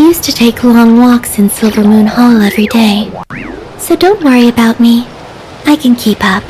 used to take long walks in Silver Moon Hall every day, so don't worry about me. I can keep up.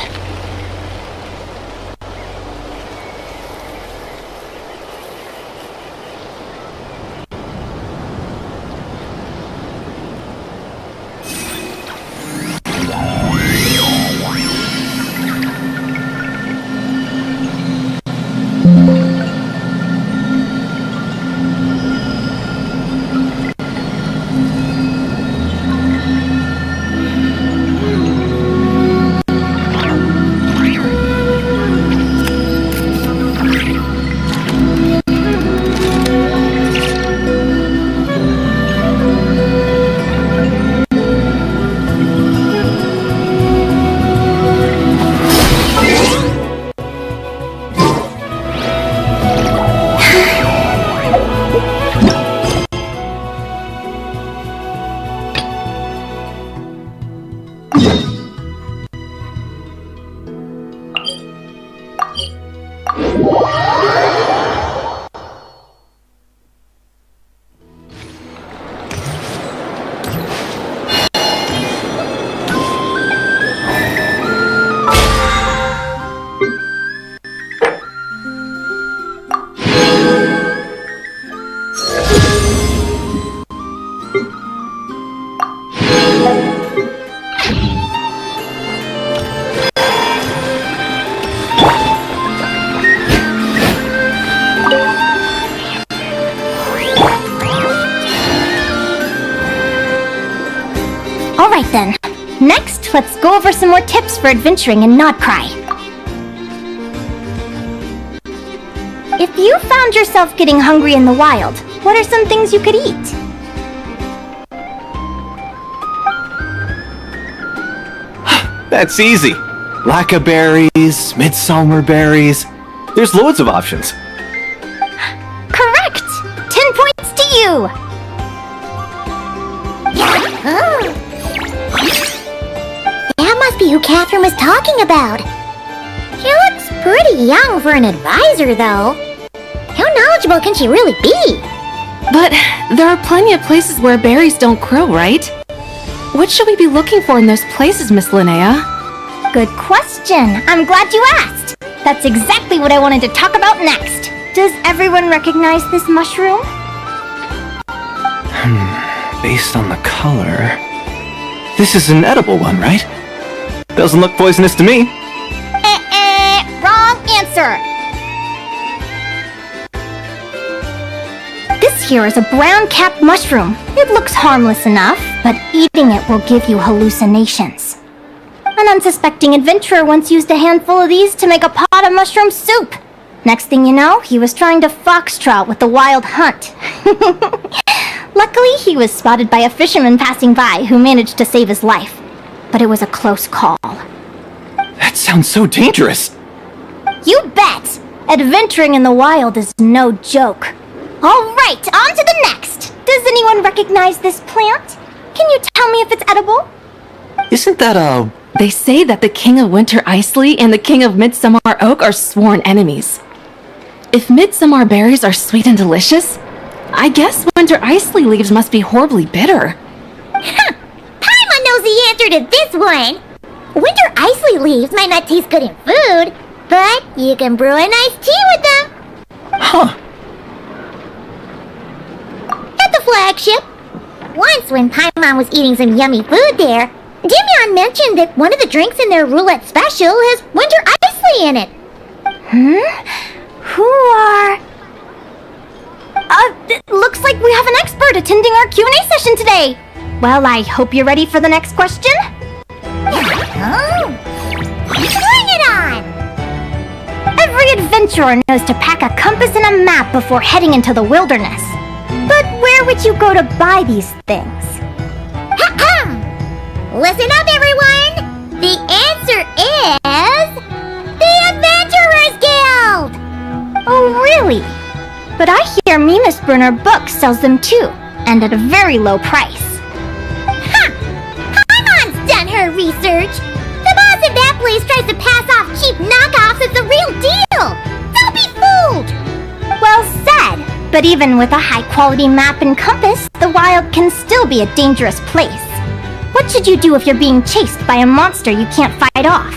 Alright then, next let's go over some more tips for adventuring and not cry. If you found yourself getting hungry in the wild, what are some things you could eat? That's easy. Lacca berries, midsummer berries. There's loads of options. Correct! 10 points to you! That must be who Catherine was talking about. She looks pretty young for an advisor, though. How knowledgeable can she really be? But there are plenty of places where berries don't grow, right? What should we be looking for in those places, Miss Linnea? Good question. I'm glad you asked. That's exactly what I wanted to talk about next. Does everyone recognize this mushroom? Based on the color... This is an edible one, right? Doesn't look poisonous to me. Wrong answer. This here is a brown-capped mushroom. It looks harmless enough, but eating it will give you hallucinations. An unsuspecting adventurer once used a handful of these to make a pot of mushroom soup. Next thing you know, he was trying to foxtrot with the wild hunt. Luckily, he was spotted by a fisherman passing by who managed to save his life. But it was a close call. That sounds so dangerous. You bet! Adventuring in the wild is no joke. Alright, on to the next! Does anyone recognize this plant? Can you tell me if it's edible? Isn't that a... They say that the King of Winter Icely and the King of Midsummer Oak are sworn enemies. If midsummer berries are sweet and delicious, I guess Winter Icely leaves must be horribly bitter. Paimon knows the answer to this one! Winter Icely leaves might not taste good in food, but you can brew a nice tea with them. Huh. At the flagship. Once when Paimon was eating some yummy food there, Dimyon mentioned that one of the drinks in their roulette special has Winter Icely in it. Who are... looks like we have an expert attending our Q&A session today. Well, I hope you're ready for the next question. Bring it on! Every adventurer knows to pack a compass and a map before heading into the wilderness. But where would you go to buy these things? Listen up, everyone! The answer is... the Adventurers Guild! Oh, really? But I hear Mimas Brunner Books sells them too, and at a very low price. Paimon's done her research! The boss at that place tries to pass off cheap knockoffs as the real deal! Don't be fooled! Well said! But even with a high-quality map and compass, the wild can still be a dangerous place. What should you do if you're being chased by a monster you can't fight off?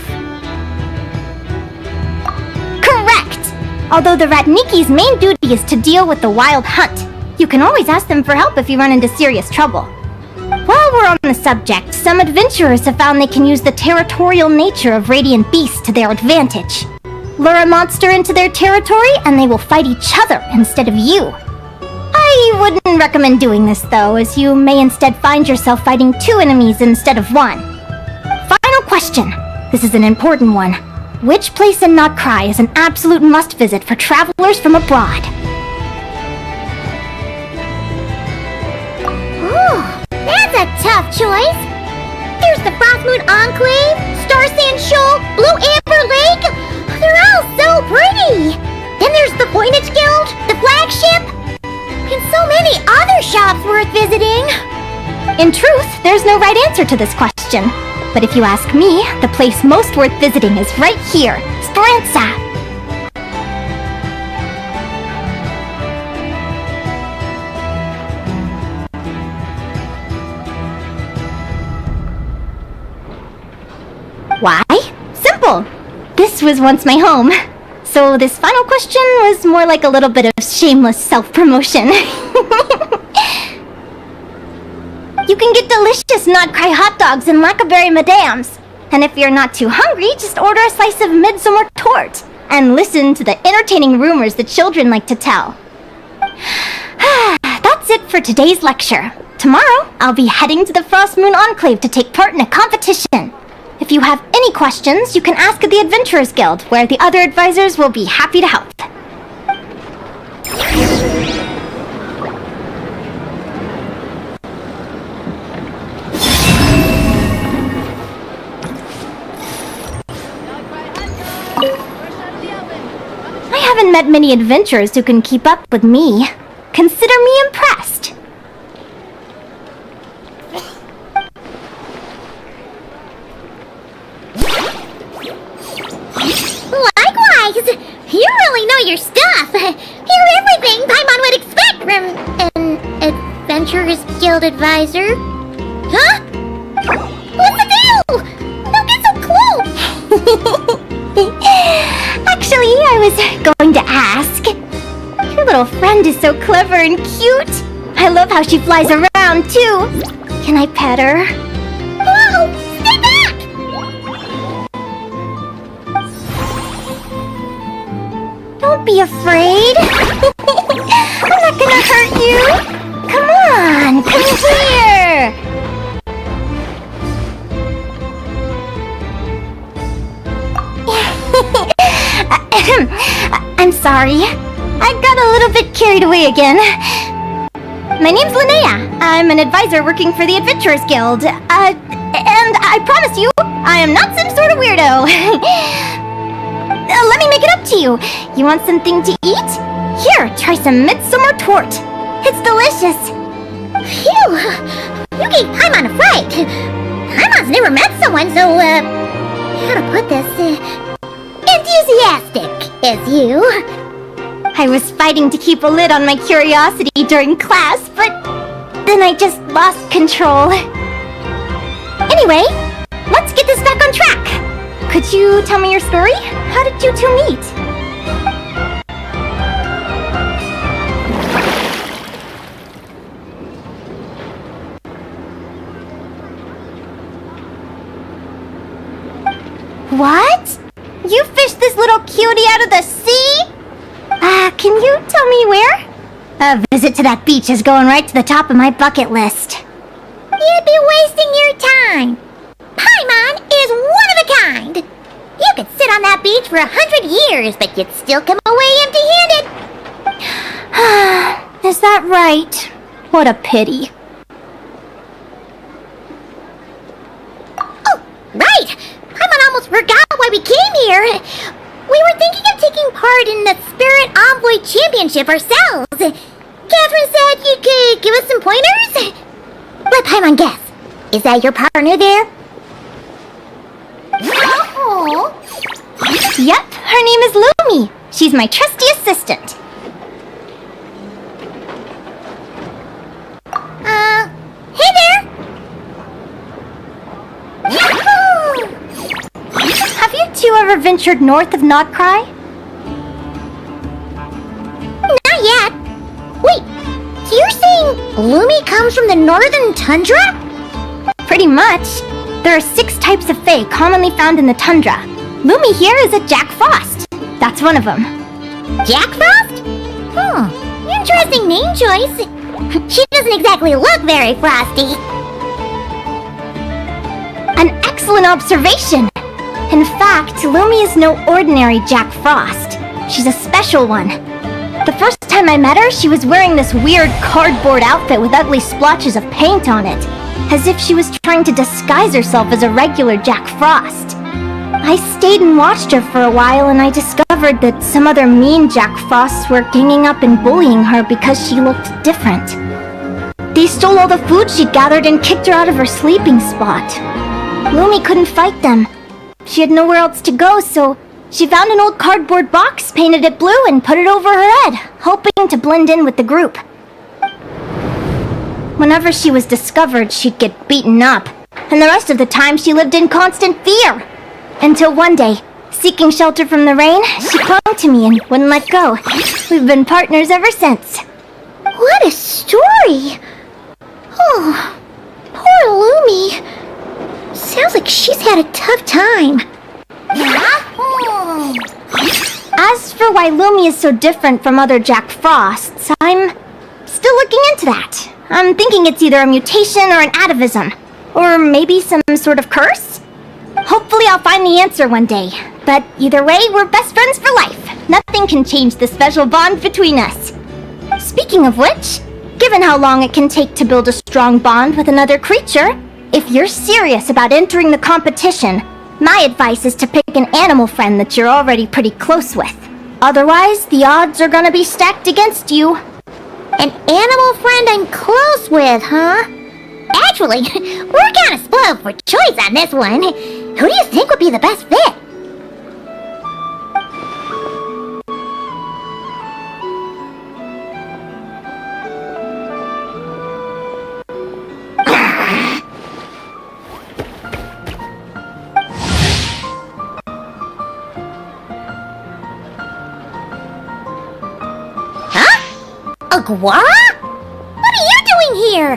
Correct! Although the Ratniki's main duty is to deal with the wild hunt, you can always ask them for help if you run into serious trouble. While we're on the subject, some adventurers have found they can use the territorial nature of radiant beasts to their advantage. Lure a monster into their territory and they will fight each other instead of you. I wouldn't recommend doing this though, as you may instead find yourself fighting 2 enemies instead of 1. Final question. This is an important one. Which place in Notcry is an absolute must-visit for travelers from abroad? That's a tough choice. There's the Frost Moon Enclave, Star Sand Shoal, Blue Amber Lake. They're all so pretty. Then there's the Voynich Guild, the flagship, and so many other shops worth visiting. In truth, there's no right answer to this question. But if you ask me, the place most worth visiting is right here, Speranza. Why? Simple! This was once my home. So this final question was more like a little bit of shameless self-promotion. You can get delicious Notcry hot dogs and Lackaberry Madams. And if you're not too hungry, just order a slice of midsummer tort. And listen to the entertaining rumors the children like to tell. That's it for today's lecture. Tomorrow, I'll be heading to the Frost Moon Enclave to take part in a competition. If you have any questions, you can ask at the Adventurers Guild, where the other advisors will be happy to help. I haven't met many adventurers who can keep up with me. Consider me impressed. Likewise! You really know your stuff! You're everything Paimon would expect from an Adventurers Guild advisor. Huh? What's the deal? Don't get so close! Actually, I was going to ask. Your little friend is so clever and cute. I love how she flies around, too. Can I pet her? Whoa! Stay back! Don't be afraid. I'm not gonna hurt you. Come on, come here. I'm sorry. I got a little bit carried away again. My name's Linnea. I'm an advisor working for the Adventurers Guild. And I promise you, I am not some sort of weirdo. Let me make it up to you. You want something to eat? Here, try some midsummer tort. It's delicious. Phew! You gave Paimon a fright. Paimon's never met someone so, how to put this, enthusiastic as you. I was fighting to keep a lid on my curiosity during class, but then I just lost control. Anyway, let's get this back on track. Could you tell me your story? How did you two meet? What? You fished this little cutie out of the sea? Can you tell me where? A visit to that beach is going right to the top of my bucket list. You'd be wasting your time. Paimon is one of a kind. You could sit on that beach for 100 years, but you'd still come away empty-handed. Is that right? What a pity. Oh, right! Paimon almost forgot why we came here. We were thinking of taking part in the Spirit Envoy Championship ourselves. Catherine said you could give us some pointers. Let Paimon guess. Is that your partner there? Oh. Yep, her name is Lumi. She's my trusty assistant. ever ventured north of Notcry? Not yet. Wait, so you're saying Lumi comes from the northern tundra? Pretty much. There are 6 types of Fae commonly found in the tundra. Lumi here is a Jack Frost. That's one of them. Jack Frost? Interesting name choice. She doesn't exactly look very frosty. An excellent observation! In fact, Lumi is no ordinary Jack Frost. She's a special one. The first time I met her, she was wearing this weird cardboard outfit with ugly splotches of paint on it, as if she was trying to disguise herself as a regular Jack Frost. I stayed and watched her for a while, and I discovered that some other mean Jack Frosts were ganging up and bullying her because she looked different. They stole all the food she'd gathered and kicked her out of her sleeping spot. Lumi couldn't fight them. She had nowhere else to go, so she found an old cardboard box, painted it blue, and put it over her head, hoping to blend in with the group. Whenever she was discovered, she'd get beaten up, and the rest of the time she lived in constant fear. Until one day, seeking shelter from the rain, she clung to me and wouldn't let go. We've been partners ever since. What a story! Oh, poor Lumi. Sounds like she's had a tough time. As for why Lumi is so different from other Jack Frosts, I'm still looking into that. I'm thinking it's either a mutation or an atavism. Or maybe some sort of curse? Hopefully I'll find the answer one day. But either way, we're best friends for life. Nothing can change the special bond between us. Speaking of which, given how long it can take to build a strong bond with another creature, if you're serious about entering the competition, my advice is to pick an animal friend that you're already pretty close with. Otherwise, the odds are gonna be stacked against you. An animal friend I'm close with, huh? Actually, we're kinda spoiled for choice on this one. Who do you think would be the best fit? Guara? What are you doing here?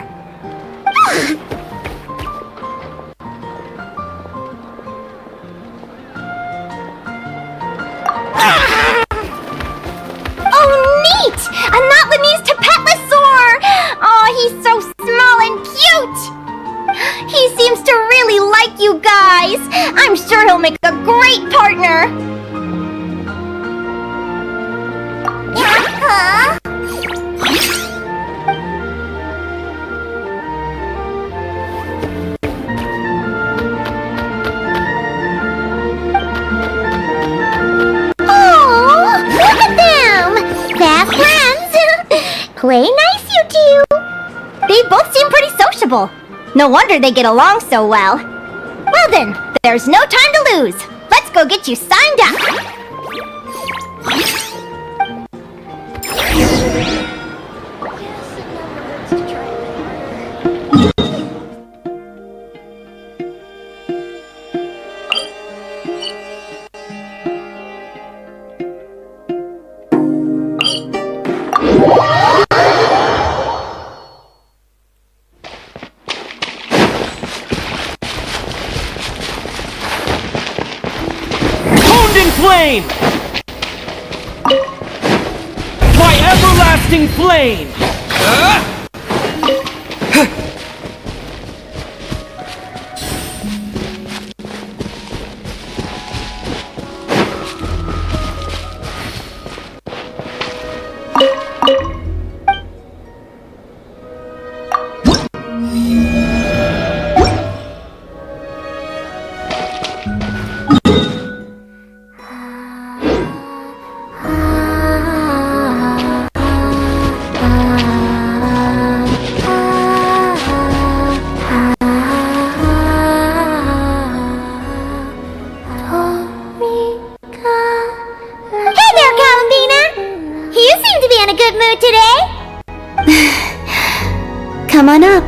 Oh, neat! A Notlanese Tapetlosaur! Oh, he's so small and cute! He seems to really like you guys! I'm sure he'll make a great partner! Huh? Play nice, you two! They both seem pretty sociable. No wonder they get along so well. Well then, there's no time to lose. Let's go get you signed up. Flame! My everlasting flame! Come on up.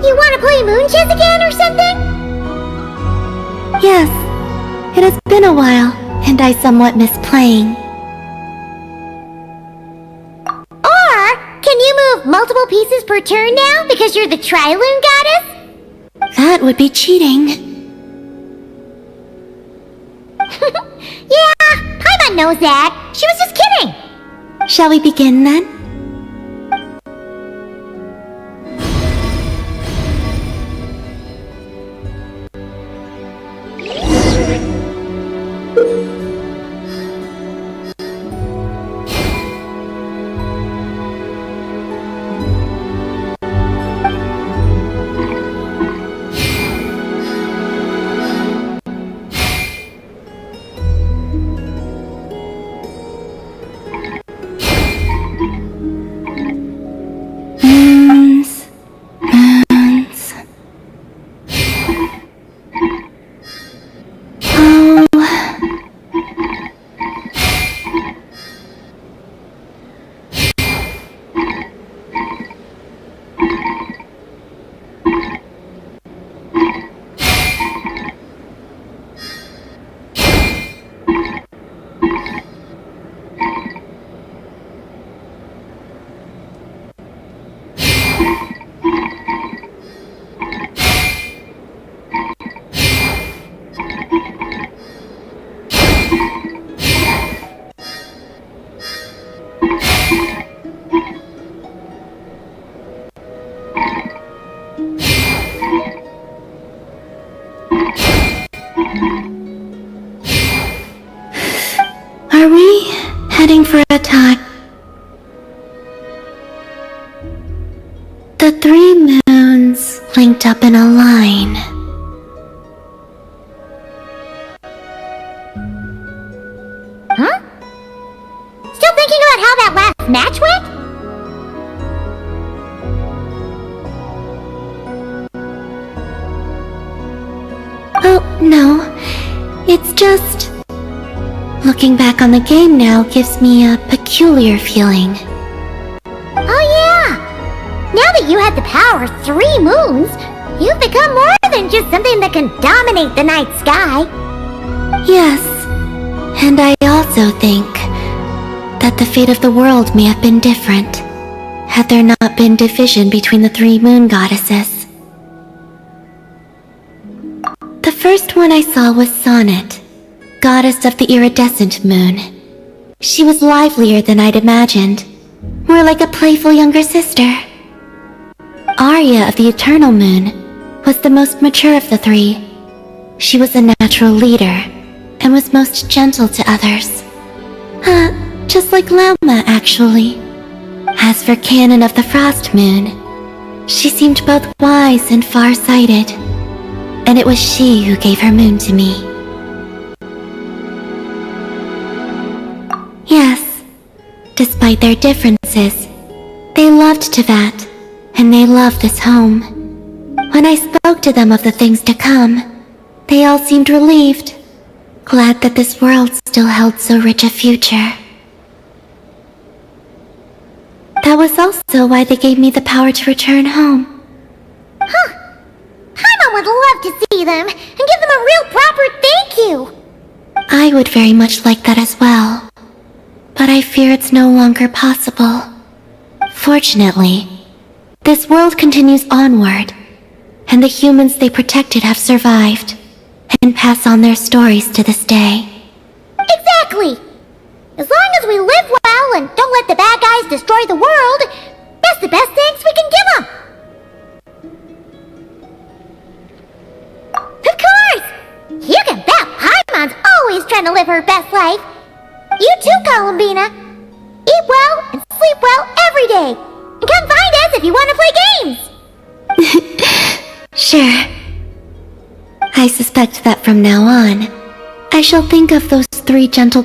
You wanna play moon chess again or something? Yes, it has been a while, and I somewhat miss playing. Or, can you move multiple pieces per turn now because you're the Triloon goddess? That would be cheating. Yeah, Paimon knows that. She was just kidding. Shall we begin then? Are we heading for a tie? The three moons linked up in a line. Huh? Still thinking about how that last match went? Oh, no. It's just... Looking back on the game now gives me a peculiar feeling. Oh yeah! Now that you have the power of 3 moons, you've become more than just something that can dominate the night sky. Yes, and I also think that the fate of the world may have been different had there not been division between the 3 moon goddesses. The first one I saw was Sonnet, goddess of the iridescent moon. She was livelier than I'd imagined, more like a playful younger sister. Arya of the eternal moon was the most mature of the 3. She was a natural leader and was most gentle to others. Just like Lama, actually. As for Canon of the Frost Moon, she seemed both wise and far-sighted, and it was she who gave her moon to me. Yes, despite their differences, they loved Teyvat, and they loved this home. When I spoke to them of the things to come, they all seemed relieved, glad that this world still held so rich a future. That was also why they gave me the power to return home. Huh. Paimon would love to see them and give them a real proper thank you. I would very much like that as well, but I fear it's no longer possible. Fortunately, this world continues onward, and the humans they protected have survived, and pass on their stories to this day. Exactly! As long as we live well and don't let the bad guys destroy the world, that's the best thanks we can give them! Of course! You can bet Paimon's always trying to live her best life. You too, Columbina. Eat well and sleep well every day. And come find us if you want to play games! Sure. I suspect that from now on, I shall think of those 3 gentle...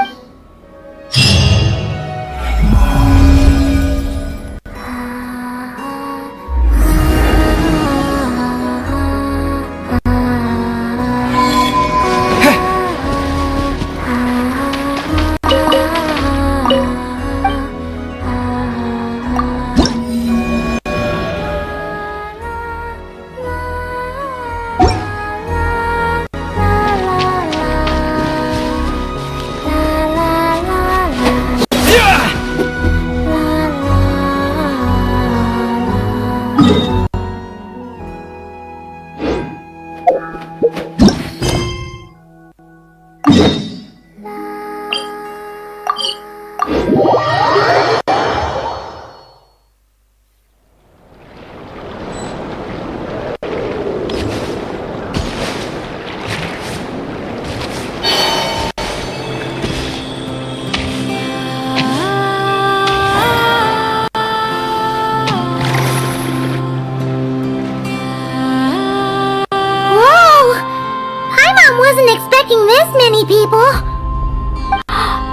Wasn't expecting this many people.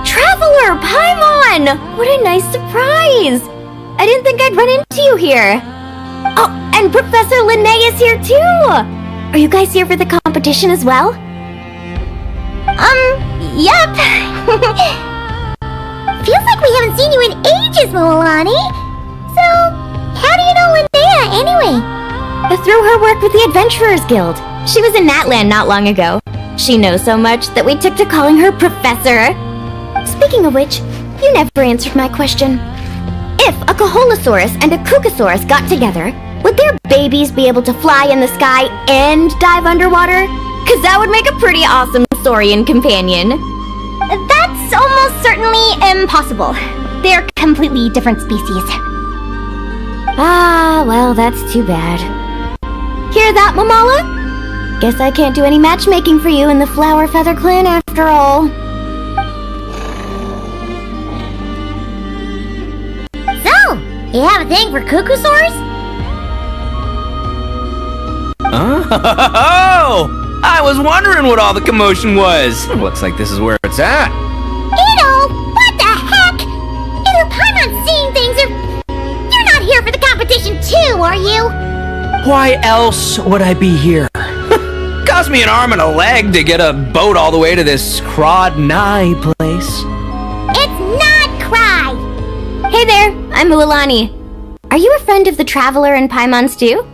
Traveler Paimon! What a nice surprise! I didn't think I'd run into you here. Oh, and Professor Linnea is here too! Are you guys here for the competition as well? Yep. Feels like we haven't seen you in ages, Moalani. So, how do you know Linnea anyway? Through her work with the Adventurers Guild. She was in Natland not long ago. She knows so much that we took to calling her Professor. Speaking of which, you never answered my question. If a Kaholosaurus and a Kukasaurus got together, would their babies be able to fly in the sky and dive underwater? Cause that would make a pretty awesome saurian companion. That's almost certainly impossible. They're completely different species. Ah, well, that's too bad. Hear that, Mamala? Guess I can't do any matchmaking for you in the Flower Feather Clan after all. So, you have a thing for Kukusaurs? Oh! I was wondering what all the commotion was. Looks like this is where it's at. Ito, what the heck? Either Paimon's seeing things or... You're not here for the competition too, are you? Why else would I be here? Cost me an arm and a leg to get a boat all the way to this Crawdnigh place. It's not Cry! Hey there, I'm Mualani. Are you a friend of the Traveler and Paimon's too?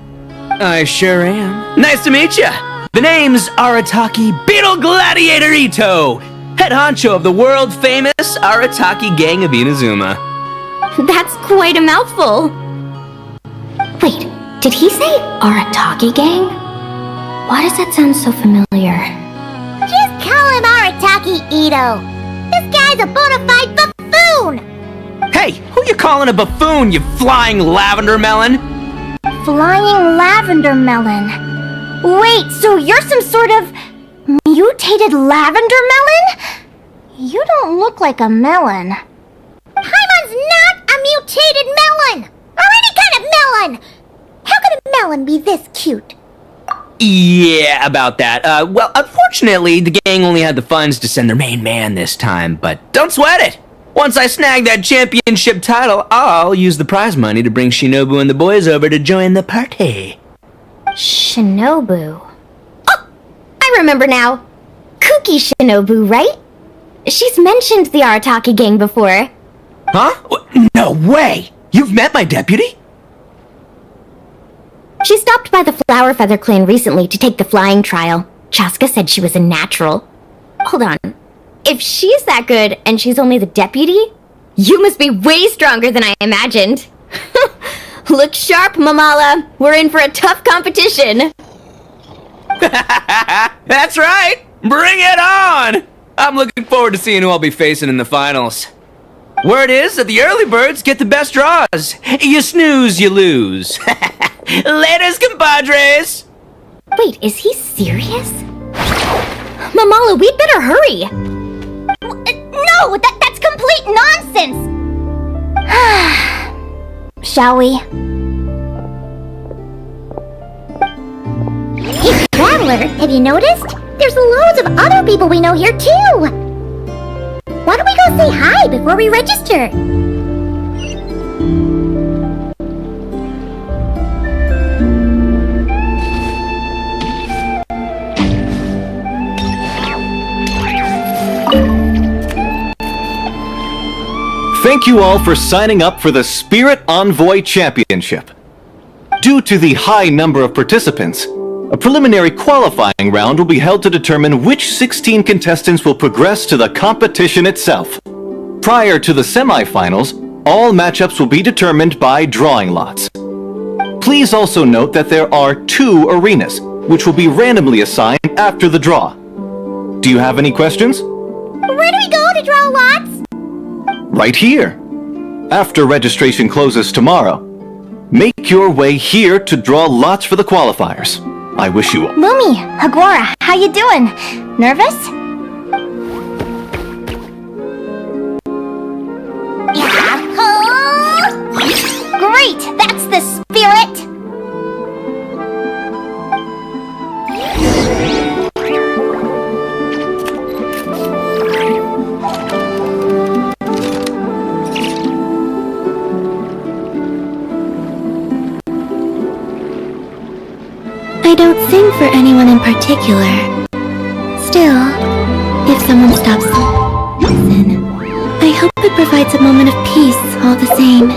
I sure am. Nice to meet ya! The name's Arataki Beetle Gladiator Ito, head honcho of the world-famous Arataki Gang of Inazuma. That's quite a mouthful. Wait, did he say Arataki Gang? Why does that sound so familiar? Just call him Arataki Ito. This guy's a bona fide buffoon! Hey, who you calling a buffoon, you flying lavender melon? Flying lavender melon. Wait, so you're some sort of mutated lavender melon? You don't look like a melon. Paimon's not a mutated melon! Or any kind of melon! How could a melon be this cute? Yeah, about that. Well, unfortunately, the gang only had the funds to send their main man this time, but don't sweat it! Once I snag that championship title, I'll use the prize money to bring Shinobu and the boys over to join the party. Shinobu. Oh, I remember now. Kuki Shinobu, right? She's mentioned the Arataki gang before. Huh? No way! You've met my deputy? She stopped by the Flower Feather Clan recently to take the flying trial. Chaska said she was a natural. Hold on. If she's that good and she's only the deputy, you must be way stronger than I imagined. Look sharp, Mamala. We're in for a tough competition. That's right! Bring it on! I'm looking forward to seeing who I'll be facing in the finals. Word is that the early birds get the best draws. You snooze, you lose. Laters, compadres! Wait, is he serious? Mamala, we'd better hurry. No, that's complete nonsense! Shall we? Hey, Traveler, have you noticed? There's loads of other people we know here too! Why don't we go say hi before we register? Thank you all for signing up for the Spirit Envoy Championship. Due to the high number of participants, a preliminary qualifying round will be held to determine which 16 contestants will progress to the competition itself. Prior to the semifinals, all matchups will be determined by drawing lots. Please also note that there are 2 arenas, which will be randomly assigned after the draw. Do you have any questions? Where do we go to draw lots? right here. After registration closes tomorrow, make your way here to draw lots for the qualifiers. I wish you all. Lumi, Aguara, how you doing? Nervous? Great! That's the spirit! I don't sing for anyone in particular. Still, if someone stops to listen, I hope it provides a moment of peace all the same.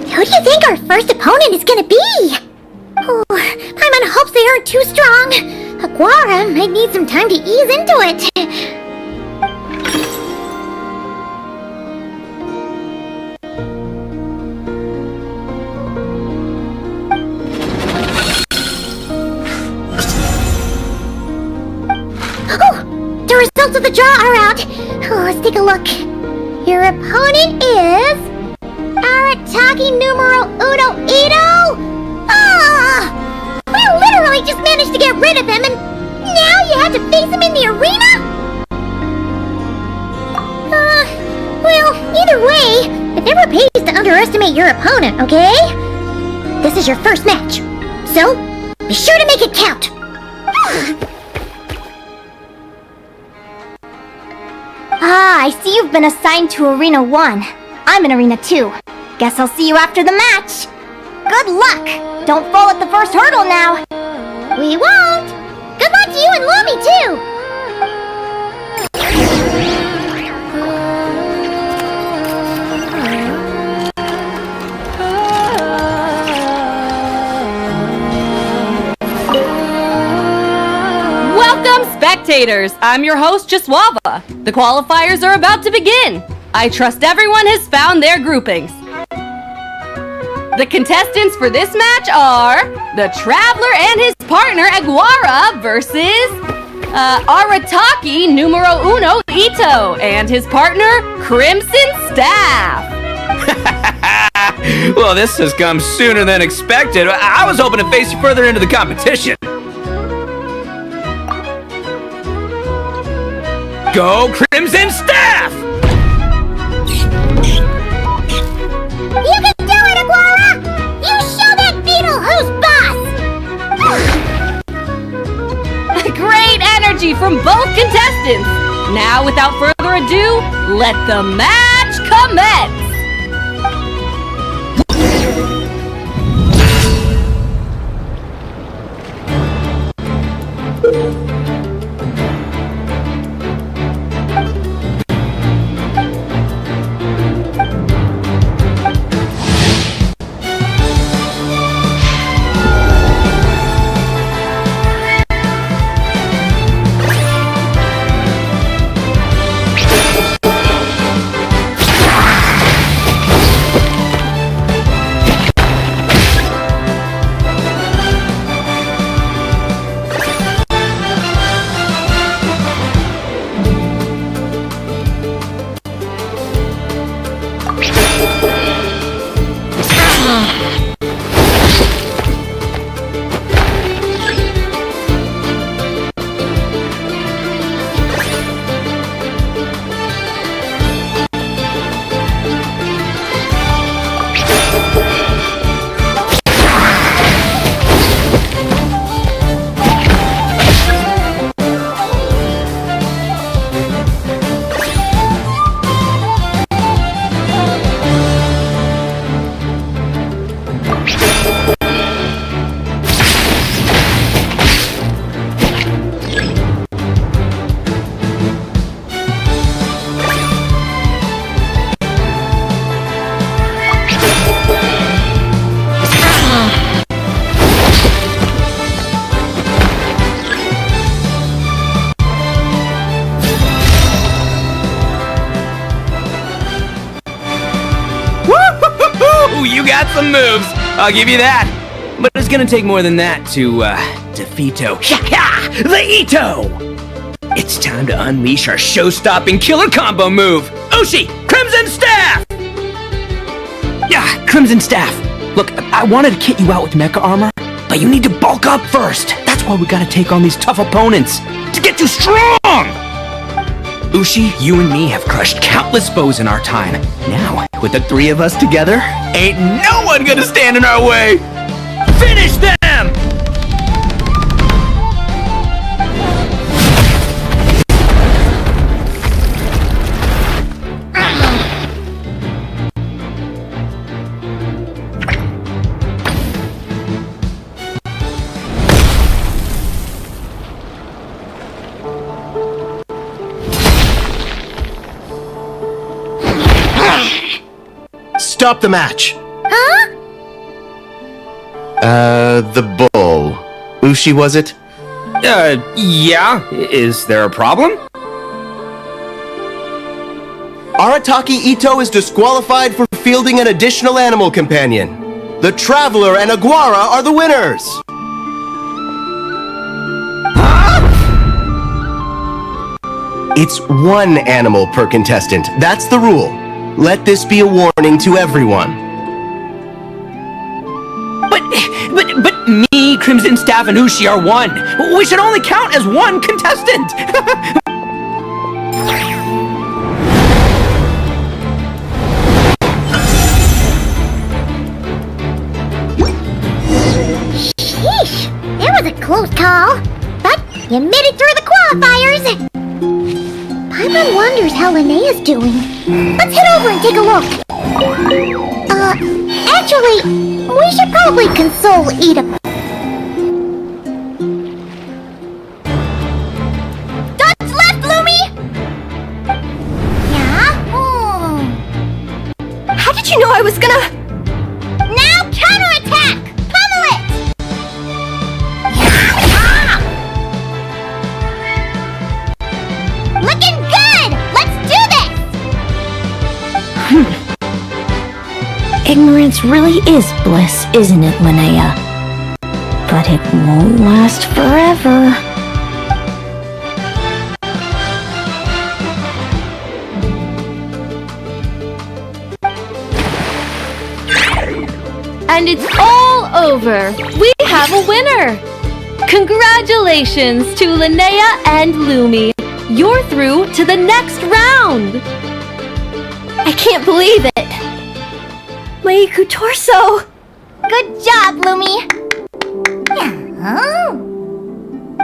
Who do you think our first opponent is gonna be? Oh, Paimon hopes they aren't too strong. Aguara might need some time to ease into it. Oh, the results of the draw are out. Oh, let's take a look. Your opponent is Arataki numero uno Ito? Ah! We literally just managed to get rid of him, and now you have to face him in the arena? Well, either way, it never pays to underestimate your opponent, okay? This is your first match, so be sure to make it count. Ah, I see you've been assigned to Arena 1. I'm in Arena 2. Guess I'll see you after the match. Good luck! Don't fall at the first hurdle now. We won't! Good luck to you and Lumi, too! Welcome, spectators! I'm your host, Jaswava. The qualifiers are about to begin. I trust everyone has found their groupings. The contestants for this match are the Traveler and his partner Aguara versus Arataki numero uno Ito and his partner Crimson Staff. Well, this has come sooner than expected. I was hoping to face you further into the competition. Go Crimson Staff! You can do it, Aguara! You show that beetle who's boss! Great energy from both contestants! Now, without further ado, let the match commence! got some moves, I'll give you that. But it's gonna take more than that to, defeato. The Ito! It's time to unleash our show-stopping killer combo move! Ushi! Crimson Staff! Yeah, Crimson Staff. Look, I wanted to kit you out with mecha armor, but you need to bulk up first. That's why we gotta take on these tough opponents, to get you strong! Ushi, you and me have crushed countless foes in our time. Now, with the three of us together, ain't no one gonna stand in our way! Finish them! Stop the match! Huh? The bull. Ushi, was it? Yeah? Is there a problem? Arataki Ito is disqualified for fielding an additional animal companion. The Traveler and Aguara are the winners! It's one animal per contestant. That's the rule. Let this be a warning to everyone. But me, Crimson Staff, and Ushi are one. We should only count as one contestant. Sheesh, that was a close call. But you made it through the qualifiers. Paimon wonders how Linnea's doing. Let's head over and take a look. Actually, we should probably console Ida. Dodge left, Lumi! Yeah? How did you know I was gonna... Now counterattack! Pummel it! Looking good! Let's do this! Ignorance really is bliss, isn't it, Linnea? But it won't last forever. And it's all over. We have a winner. Congratulations to Linnea and Lumi. You're through to the next round. I can't believe it. My Iku torso. Good job, Lumi! Oh.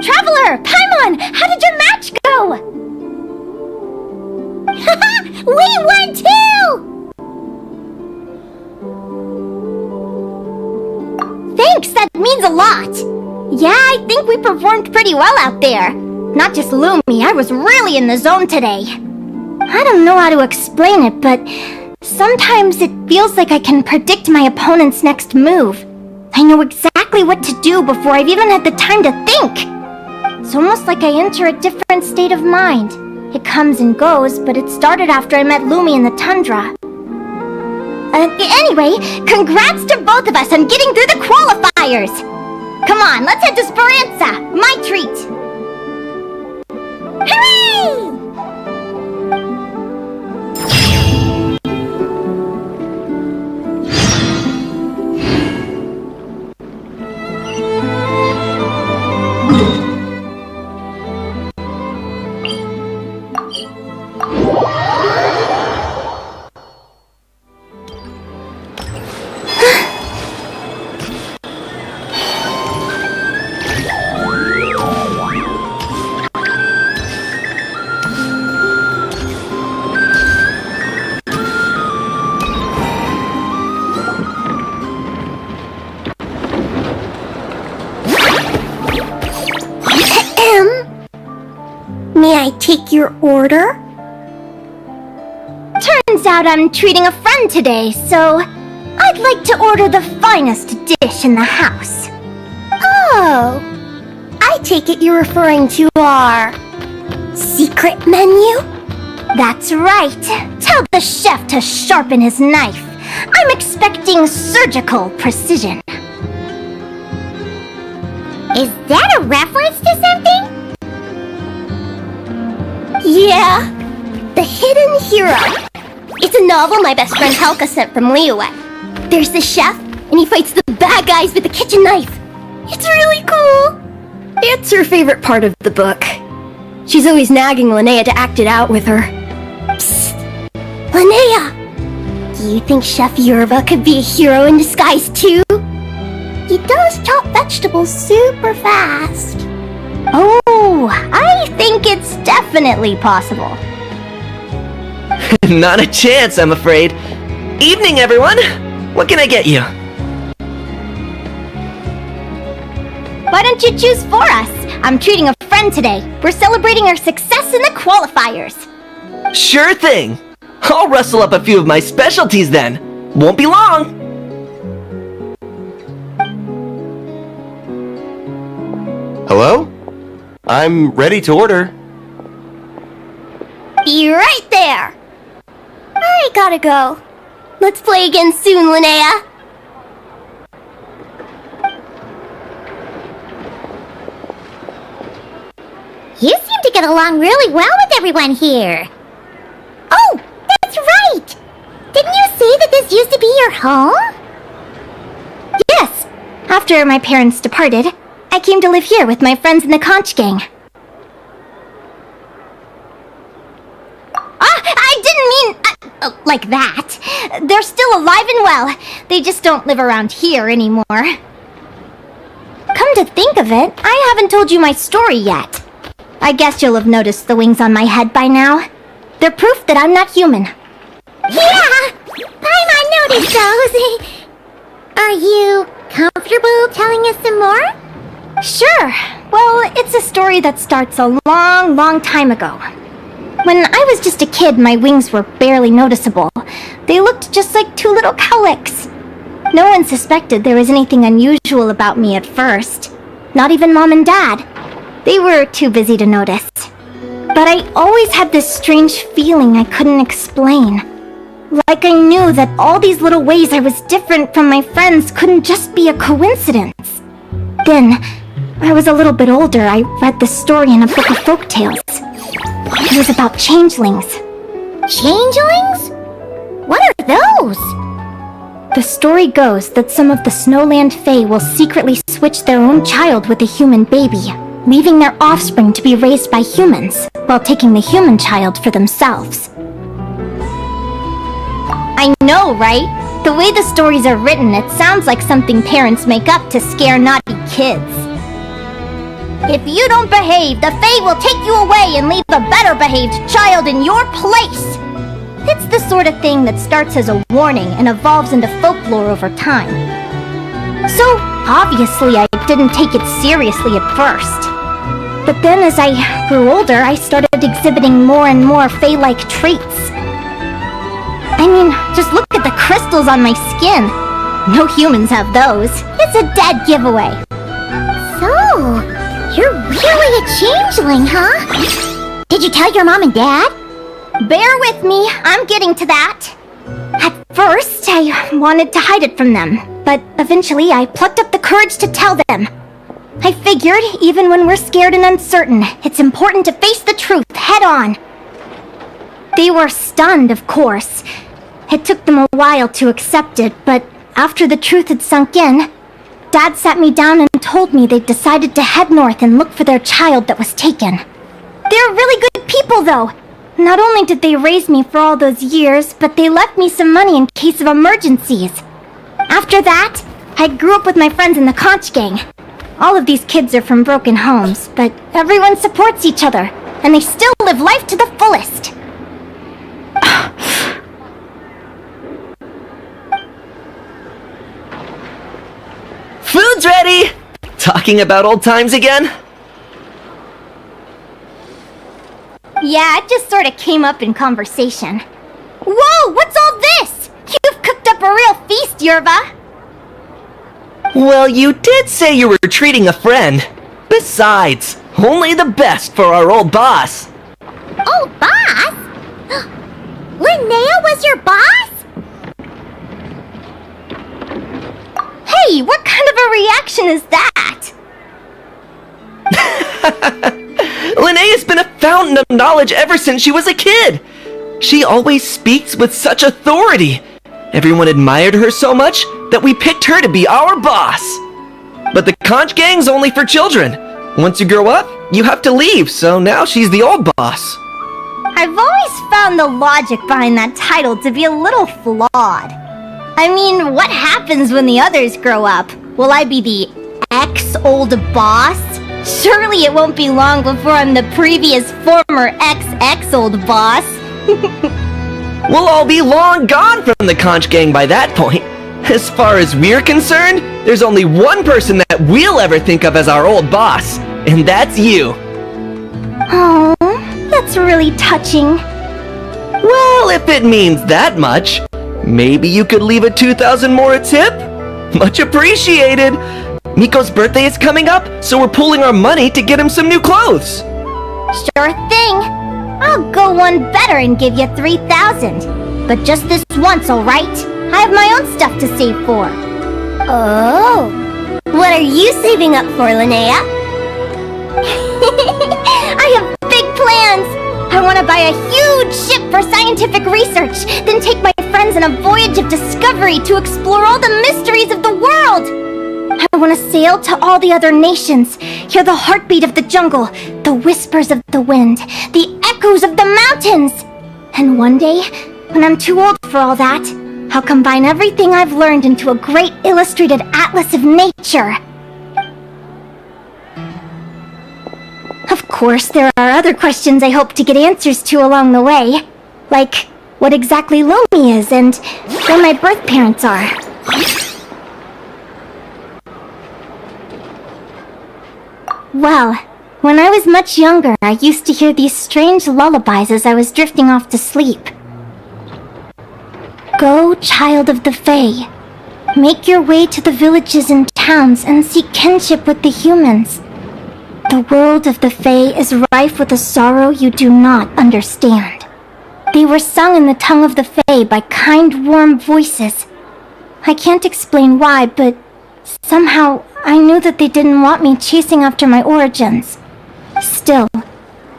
Traveler! Paimon! How did your match go? We won too! Thanks, that means a lot! Yeah, I think we performed pretty well out there. Not just Lumi, I was really in the zone today. I don't know how to explain it, but sometimes it feels like I can predict my opponent's next move. I know exactly what to do before I've even had the time to think. It's almost like I enter a different state of mind. It comes and goes, but it started after I met Lumi in the tundra. Anyway, congrats to both of us on getting through the qualifiers! Come on, let's head to Speranza, my treat! Hooray! May I take your order? Turns out I'm treating a friend today, so I'd like to order the finest dish in the house. Oh, I take it you're referring to our secret menu? That's right. Tell the chef to sharpen his knife. I'm expecting surgical precision. Is that a reference to something? Yeah, The Hidden Hero. It's a novel my best friend Helka sent from Liyue. There's the chef, and he fights the bad guys with a kitchen knife. It's really cool. It's her favorite part of the book. She's always nagging Linnea to act it out with her. Psst! Linnea! Do you think Chef Yerba could be a hero in disguise too? He does chop vegetables super fast. Oh, I think it's definitely possible. Not a chance, I'm afraid. Evening, everyone! What can I get you? Why don't you choose for us? I'm treating a friend today. We're celebrating our success in the qualifiers. Sure thing! I'll rustle up a few of my specialties then. Won't be long! Hello? I'm ready to order. Be right there! I gotta go. Let's play again soon, Linnea. You seem to get along really well with everyone here. Oh, that's right! Didn't you say that this used to be your home? Yes. After my parents departed, I came to live here with my friends in the conch gang. I didn't mean like that. They're still alive and well. They just don't live around here anymore. Come to think of it, I haven't told you my story yet. I guess you'll have noticed the wings on my head by now. They're proof that I'm not human. Yeah! I noticed those. Are you comfortable telling us some more? Sure. Well, it's a story that starts a long, long time ago. When I was just a kid, my wings were barely noticeable. They looked just like two little cowlicks. No one suspected there was anything unusual about me at first. Not even Mom and Dad. They were too busy to notice. But I always had this strange feeling I couldn't explain. Like I knew that all these little ways I was different from my friends couldn't just be a coincidence. Then, when I was a little bit older, I read this story in a book of folktales. It was about changelings. Changelings? What are those? The story goes that some of the Snowland Fae will secretly switch their own child with a human baby, leaving their offspring to be raised by humans, while taking the human child for themselves. I know, right? The way the stories are written, it sounds like something parents make up to scare naughty kids. If you don't behave, the Fae will take you away and leave a better-behaved child in your place. It's the sort of thing that starts as a warning and evolves into folklore over time. So, obviously, I didn't take it seriously at first. But then as I grew older, I started exhibiting more and more Fae-like traits. I mean, just look at the crystals on my skin. No humans have those. It's a dead giveaway. So, you're really a changeling, huh? Did you tell your mom and dad? Bear with me, I'm getting to that. At first, I wanted to hide it from them, but eventually I plucked up the courage to tell them. I figured, even when we're scared and uncertain, it's important to face the truth head on. They were stunned, of course. It took them a while to accept it, but after the truth had sunk in, Dad sat me down and told me they'd decided to head north and look for their child that was taken. They're really good people, though. Not only did they raise me for all those years, but they left me some money in case of emergencies. After that, I grew up with my friends in the conch gang. All of these kids are from broken homes, but everyone supports each other, and they still live life to the fullest. Food's ready! Talking about old times again? Yeah, it just sort of came up in conversation. Whoa, what's all this? You've cooked up a real feast, Yerba. Well, you did say you were treating a friend. Besides, only the best for our old boss. Oh, boss? Linnea was your boss? Hey, what kind of a reaction is that? Linnea's been a fountain of knowledge ever since she was a kid. She always speaks with such authority. Everyone admired her so much that we picked her to be our boss. But the conch gang's only for children. Once you grow up, you have to leave, so now she's the old boss. I've always found the logic behind that title to be a little flawed. I mean, what happens when the others grow up? Will I be the ex-old boss? Surely it won't be long before I'm the previous former ex-old boss. We'll all be long gone from the conch gang by that point. As far as we're concerned, there's only one person that we'll ever think of as our old boss, and that's you. Oh, that's really touching. Well, if it means that much, maybe you could leave a 2,000 more a tip? Much appreciated. Miko's birthday is coming up, so we're pooling our money to get him some new clothes. Sure thing. I'll go one better and give you 3,000. But just this once, alright? I have my own stuff to save for. Oh, what are you saving up for, Linnea? I have big plans! I want to buy a huge ship for scientific research, then take my friends on a voyage of discovery to explore all the mysteries of the world! I want to sail to all the other nations, hear the heartbeat of the jungle, the whispers of the wind, the echoes of the mountains! And one day, when I'm too old for all that, I'll combine everything I've learned into a great illustrated atlas of nature. Of course, there are other questions I hope to get answers to along the way. Like, what exactly Lomi is and where my birth parents are. Well, when I was much younger, I used to hear these strange lullabies as I was drifting off to sleep. Go, child of the Fae. Make your way to the villages and towns and seek kinship with the humans. The world of the Fae is rife with a sorrow you do not understand. They were sung in the tongue of the Fae by kind, warm voices. I can't explain why, but somehow I knew that they didn't want me chasing after my origins. Still,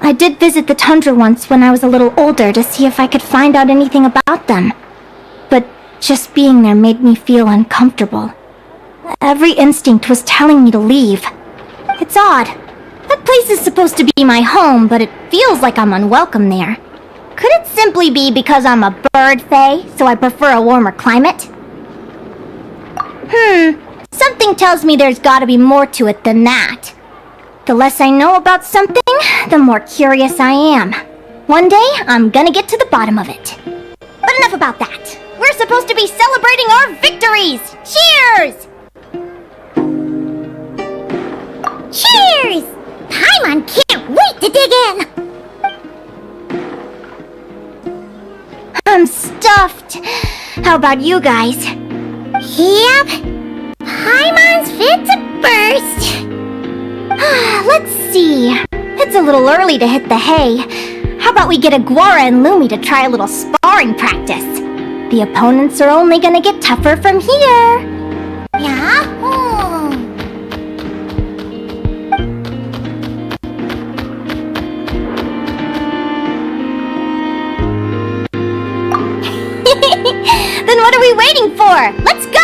I did visit the tundra once when I was a little older to see if I could find out anything about them. But just being there made me feel uncomfortable. Every instinct was telling me to leave. It's odd. That place is supposed to be my home, but it feels like I'm unwelcome there. Could it simply be because I'm a bird fae, so I prefer a warmer climate? Something tells me there's gotta be more to it than that. The less I know about something, the more curious I am. One day, I'm gonna get to the bottom of it. But enough about that. We're supposed to be celebrating our victories! Cheers! Cheers! Paimon can't wait to dig in! I'm stuffed. How about you guys? Yep. Paimon's fit to burst. Let's see. It's a little early to hit the hay. How about we get Aguara and Lumi to try a little sparring practice? The opponents are only gonna get tougher from here. Yahoo! Then what are we waiting for? Let's go!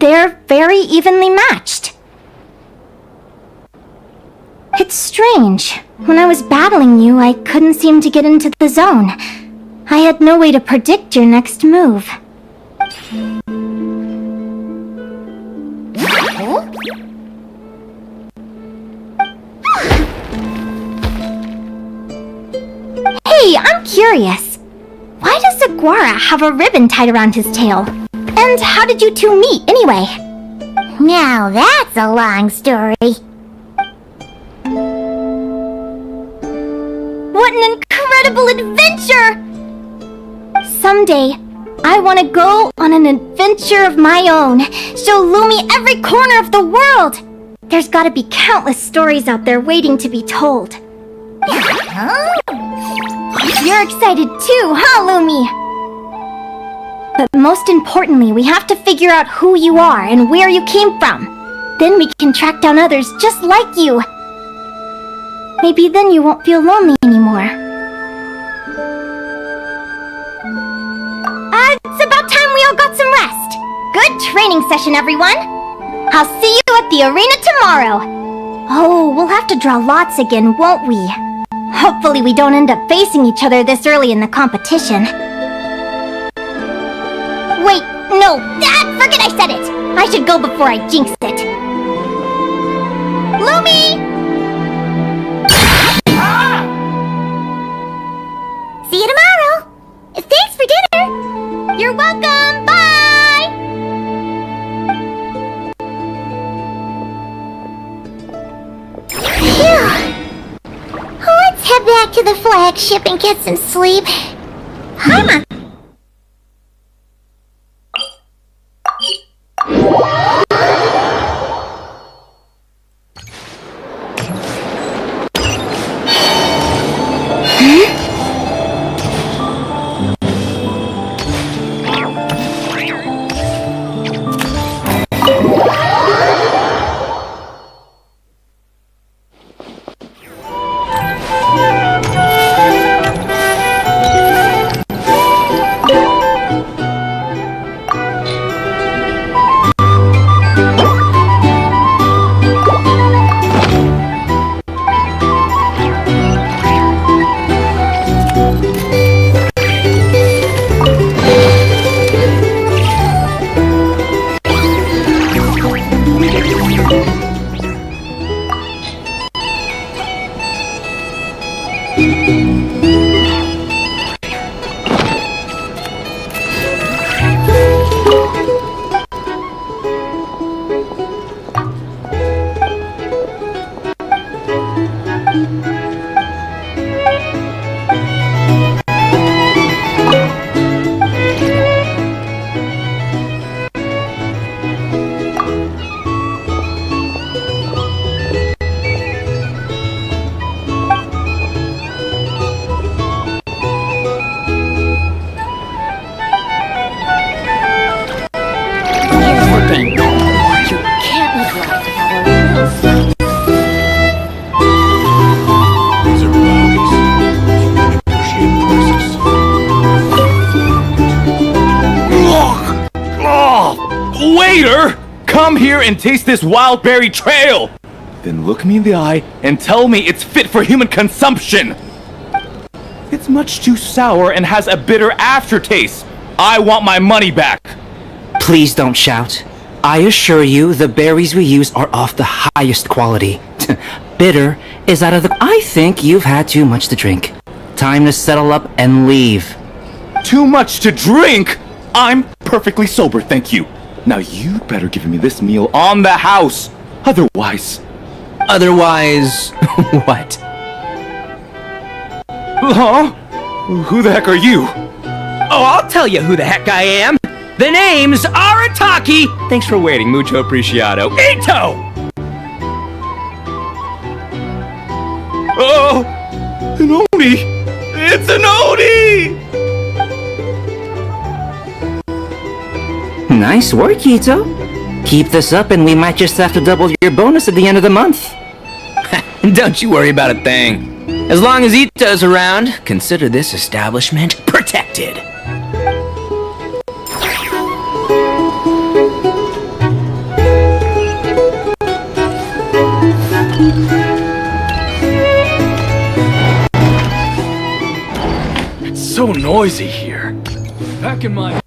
They're very evenly matched. It's strange. When I was battling you, I couldn't seem to get into the zone. I had no way to predict your next move. Hey, I'm curious. Why does Aguara have a ribbon tied around his tail? And how did you two meet, anyway? Now that's a long story. What an incredible adventure! Someday, I want to go on an adventure of my own. Show Lumi every corner of the world. There's got to be countless stories out there waiting to be told. You're excited too, huh, Lumi? But most importantly, we have to figure out who you are and where you came from. Then we can track down others just like you. Maybe then you won't feel lonely anymore. It's about time we all got some rest. Good training session, everyone. I'll see you at the arena tomorrow. Oh, we'll have to draw lots again, won't we? Hopefully we don't end up facing each other this early in the competition. Wait, no, forget I said it! I should go before I jinx it. Lumi! See you tomorrow. Thanks for dinner. You're welcome, bye! Phew. Let's head back to the flagship and get some sleep. Huh? Waiter! Come here and taste this wild berry trail! Then look me in the eye and tell me it's fit for human consumption! It's much too sour and has a bitter aftertaste. I want my money back! Please don't shout. I assure you the berries we use are of the highest quality. Bitter is out of the... I think you've had too much to drink. Time to settle up and leave. Too much to drink? I'm perfectly sober, thank you. Now you better give me this meal on the house. Otherwise... Otherwise... what? Huh? Who the heck are you? Oh, I'll tell you who the heck I am. The name's Arataki. Thanks for waiting, mucho apreciado. Ito! Oh, an Oni! It's an Oni! Nice work, Ito. Keep this up and we might just have to double your bonus at the end of the month. Don't you worry about a thing. As long as Ito's around, consider this establishment protected. It's so noisy here. Back in my...